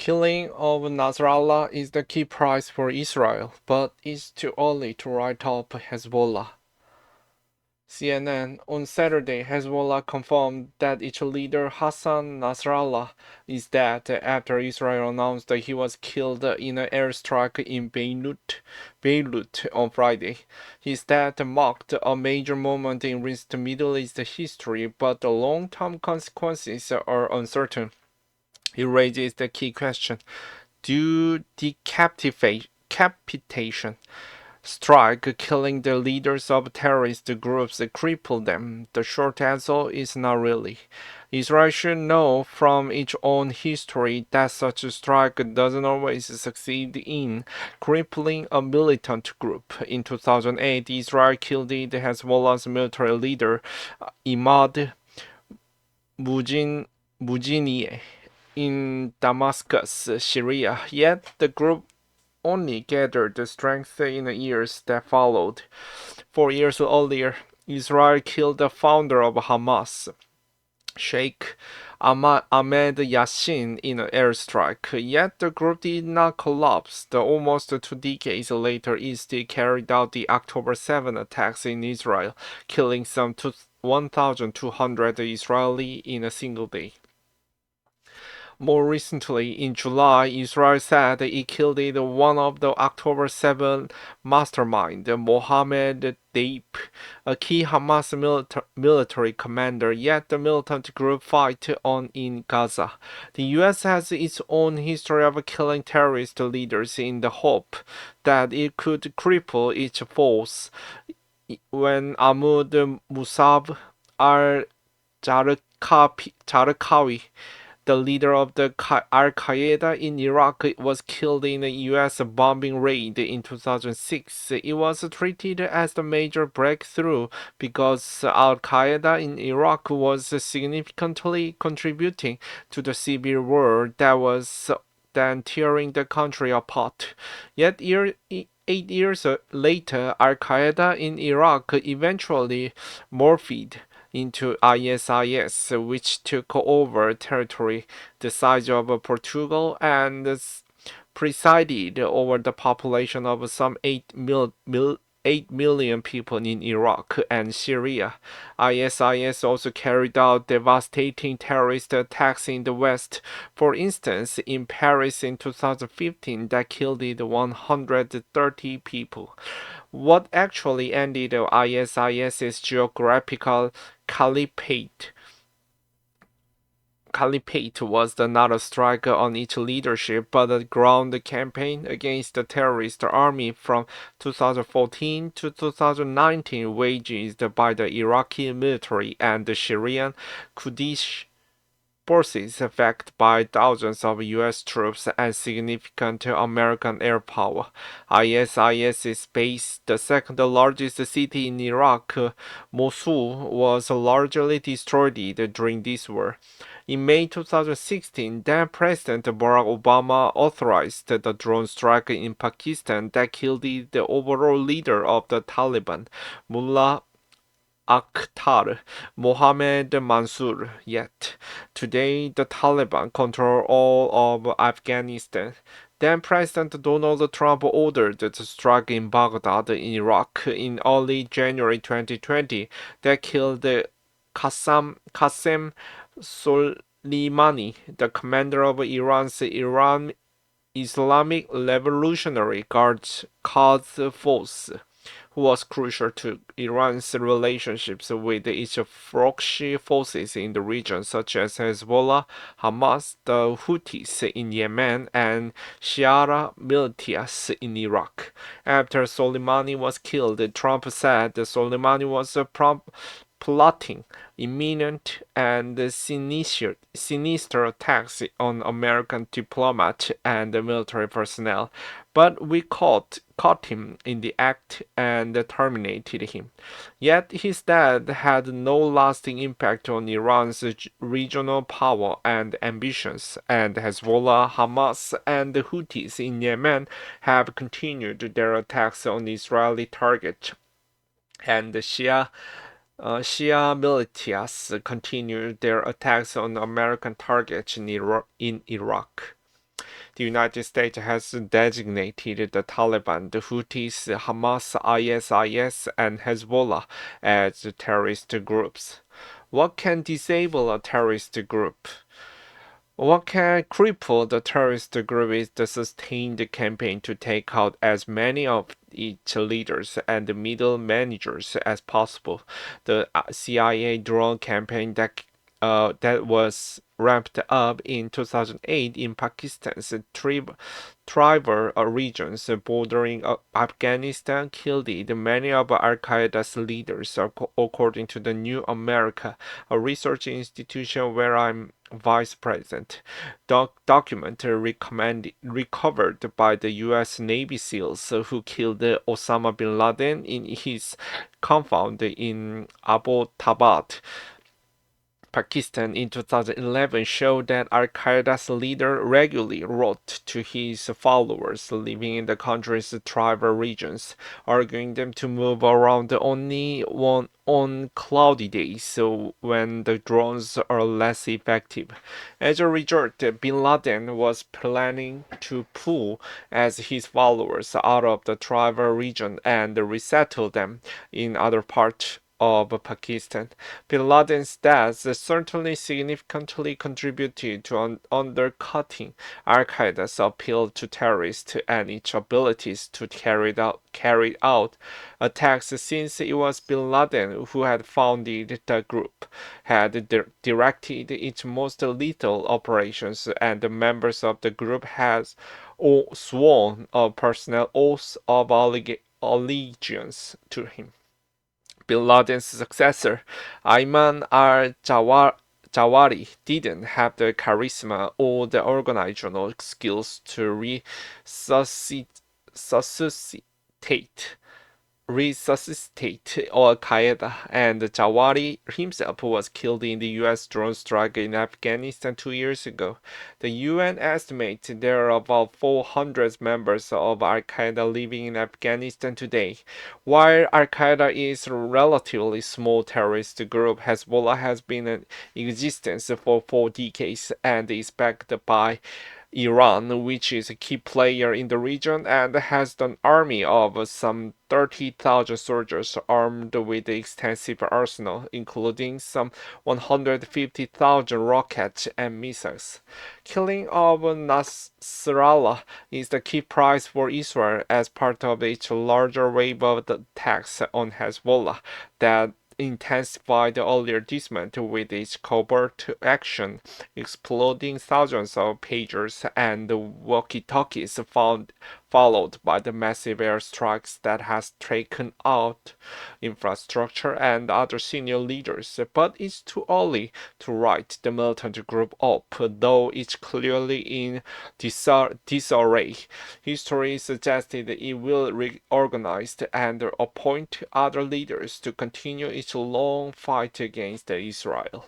killing of Nasrallah is the key prize for Israel, but it's too early to write up Hezbollah. CNN on Saturday, Hezbollah confirmed that its leader Hassan Nasrallah is dead after Israel announced that he was killed in an airstrike in Beirut on Friday. His death marked a major moment in recent Middle East history, but the long-term consequences are uncertain. It raises the key question: do decapitation strike killing the leaders of terrorist groups cripple them? The short answer is not really. Israel should know from its own history that such a strike doesn't always succeed in crippling a militant group. In 2008, Israel killed the Hezbollah's military leader, Imad Mujini, in Damascus, Syria, yet the group only gathered strength in the years that followed. 4 years earlier, Israel killed the founder of Hamas, Sheikh Ahmed Yassin, in an airstrike, yet the group did not collapse. Almost 2 decades later, it still carried out the October 7 attacks in Israel, killing some 1,200 Israelis in a single day. More recently, in July, Israel said it killed one of the October 7 mastermind, Mohammed Deif, a key Hamas military commander, yet the militant group fight on in Gaza. The U.S. has its own history of killing terrorist leaders in the hope that it could cripple its foes. When Ahmad Musab al-Zarqawi, the leader of the Al-Qaeda in Iraq, was killed in a U.S. bombing raid in 2006. It was treated as a major breakthrough because Al-Qaeda in Iraq was significantly contributing to the civil war that was then tearing the country apart. Yet 8 years later, Al-Qaeda in Iraq eventually morphed into ISIS, which took over territory the size of Portugal and presided over the population of some 8 million people in Iraq and Syria. ISIS also carried out devastating terrorist attacks in the West. For instance, in Paris in 2015, that killed 130 people. What actually ended ISIS's geographical caliphate was not a strike on its leadership, but a ground campaign against the terrorist army from 2014 to 2019, waged by the Iraqi military and the Syrian Kurdish forces, backed by thousands of U.S. troops and significant American air power. ISIS is based the second largest city in Iraq. Mosul was largely destroyed during this war. In May 2016, then President Barack Obama authorized the drone strike in Pakistan that killed the overall leader of the Taliban, Mullah Akhtar Mohammed Mansour. Yet today, the Taliban control all of Afghanistan. Then President Donald Trump ordered the strike in Baghdad, in Iraq, in early January 2020 that killed Qasem Soleimani, the commander of Iran's Islamic Revolutionary Guards Quds Force, who was crucial to Iran's relationships with its proxy forces in the region, such as Hezbollah, Hamas, the Houthis in Yemen, and Shia militias in Iraq. After Soleimani was killed, Trump said Soleimani was plotting imminent and sinister attacks on American diplomats and military personnel, but we caught him in the act and terminated him. Yet his death had no lasting impact on Iran's regional power and ambitions, and Hezbollah, Hamas, and the Houthis in Yemen have continued their attacks on Israeli targets, and the Shia militias continued their attacks on American targets in Iraq. The United States has designated the Taliban, the Houthis, Hamas, ISIS, and Hezbollah as terrorist groups. What can disable a terrorist group? What can cripple the terrorist group is the sustained campaign to take out as many of its leaders and middle managers as possible. The CIA drone campaign that was ramped up in 2008 in Pakistan's tribal regions bordering Afghanistan killed many of Al Qaeda's leaders, according to the New America, a research institution where I'm vice president. Document recovered by the U.S. Navy SEALs who killed Osama bin Laden in his compound in Abbottabad, Pakistan in 2011 showed that Al Qaeda's leader regularly wrote to his followers living in the country's tribal regions, urging them to move around only on cloudy days so when the drones are less effective. As a result, bin Laden was planning to pull as his followers out of the tribal region and resettle them in other parts of Pakistan. Bin Laden's death certainly significantly contributed to undercutting Al Qaeda's appeal to terrorists and its abilities to carry out attacks since it was bin Laden who had founded the group, had directed its most lethal operations, and the members of the group had all sworn a personal oath of allegiance to him. Bin Laden's successor, Ayman al-Zawahiri, didn't have the charisma or the organizational skills to resuscitate Al Qaeda, and Jawari himself was killed in the U.S. drone strike in Afghanistan 2 years ago. The UN estimates there are about 400 members of Al Qaeda living in Afghanistan today. While Al Qaeda is a relatively small terrorist group, Hezbollah has been in existence for 4 decades and is backed by Iran, which is a key player in the region and has an army of some 30,000 soldiers armed with extensive arsenal, including some 150,000 rockets and missiles. Killing of Nasrallah is the key prize for Israel as part of its larger wave of attacks on Hezbollah that intensified earlier this month with its covert action, exploding thousands of pagers and walkie-talkies followed by the massive airstrikes that has taken out infrastructure and other senior leaders. But it's too early to write the militant group up, though it's clearly in disarray. History suggested it will reorganize and appoint other leaders to continue its long fight against Israel.